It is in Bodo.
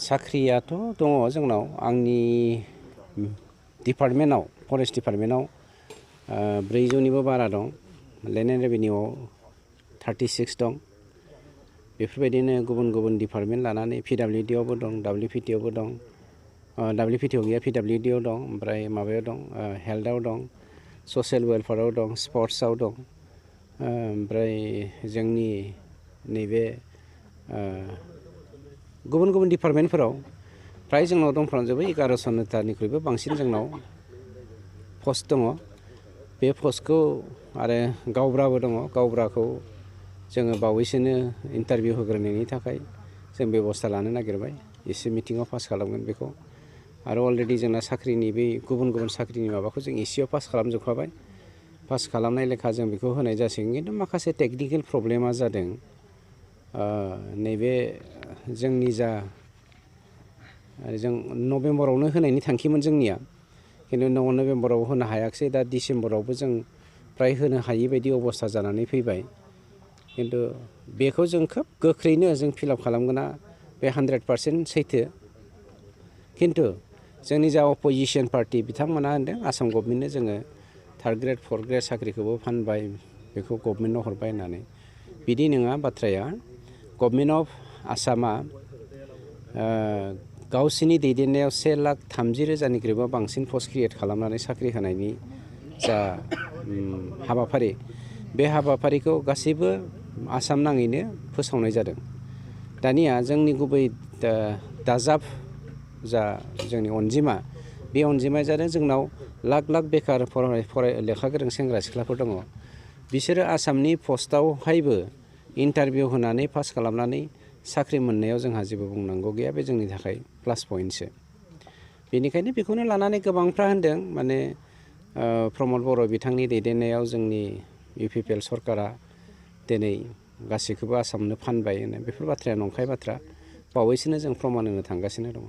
साख्रियाथ' दङ जोंनाव आंनि डिपार्टमेन्टआव फरेस्ट डिपार्टमेन्टआव 400निबो बारा दं लेन्ड एन्ड रेभिनिउआव 36 दं बेफोरबायदिनो गुबुन गुबुन डिपार्टमेन्ट लानानै पिडब्लिउडिआवबो दं डब्लिउपिटिआवबो दं डब्लिउपिटिआव गैया पिडब्लिउडिआव दं ओमफ्राय माबायाव दं हेल्थआव दं ससियेल वेलफेयाराव दं स्पर्ट्सआव दं ओमफ्राय जोंनि नैबे गुबुन गुबुन डिपार्टमेन्टफोराव फ्राय जोंनाव दंफ्रामजोबो 1100तानिख्रुइबो बांसिन जोंनाव पस्ट दङ बे पस्टखौ आरो गावब्राबो दङ गावब्राखौ जोङो बावैसोनो इन्टारभिउ होग्रोनायनि थाखाय जों बेबस्था लानो नागिरबाय एसे मिटिङाव पास खालामगोन बेखौ आरो अलरेडि जोंना साख्रिनि बै गुबुन गुबुन साख्रिनि माबाखौ जों एसेयाव पास खालामजोबखाबाय पास खालामनाय लेखा जों बेखौ होनाय जासिगोन खिन्थु माखासे टेकनिकेल प्रब्लेमा जादों नैबे जोंनि जा जों नभेम्बरावनो होनायनि थांखिमोन जोंनिया खिन्थु नभेम्बराव होनो हायाखिसै दा डिसेम्बरावबो जों फ्राय होनो हायि बायदि अबस्था जानानै फैबाय खिन्थु बेखौ जों खोब गोख्रैनो जों फिलआप खालामगोना बे 100% सैथो खिन्थु जोंनि जा अपोजिसन पार्टि बिथांमोना होनदों आसाम गभर्नमेन्टनो जोङो 3rd ग्रेड 4th ग्रेड साख्रिखौबो फानबाय बेखौ गभर्नमेन्टनो हरबाय होननानै बिदि नङा बाथ्राया गभर्नमेन्ट अफ आसामा गावसिनि दैदेननायाव 1,30,000निख्रुइबो बांसिन पस्ट क्रिएट खालामनानै साख्रि होनायनि जा हाबाफारि बे हाबाफारिखौ गासैबो आसाम नाङैनो फोसावनाय जादों दानिया जोंनि गुबै दाजाब जा जोंनि अनजिमा बे अनजिमाया जादों जोंनाव लाख लाख बेखार लेखा गोरों सेंग्रा सिख्लाफोर दङ बिसोरो आसामनि पस्टआवहायबो इन्टारभिउ होनानै पास खालामनानै साख्रि मोननायाव जोंहा जेबो बुंनांगौ गैया बे जोंनि थाखाय प्लास पइन्टसो बेनिखायनो बेखौनो लानानै गोबांफ्रा होनदों माने प्रमद बर' बिथांनि दैदेननायाव जोंनि UPPL सरकारा दिनै गासैखौबो आसामनो फानबाय होनो बेफोर बाथ्राया नंखाय बाथ्रा बावैसोनो जों प्रमान होनो थांगासिनो दङ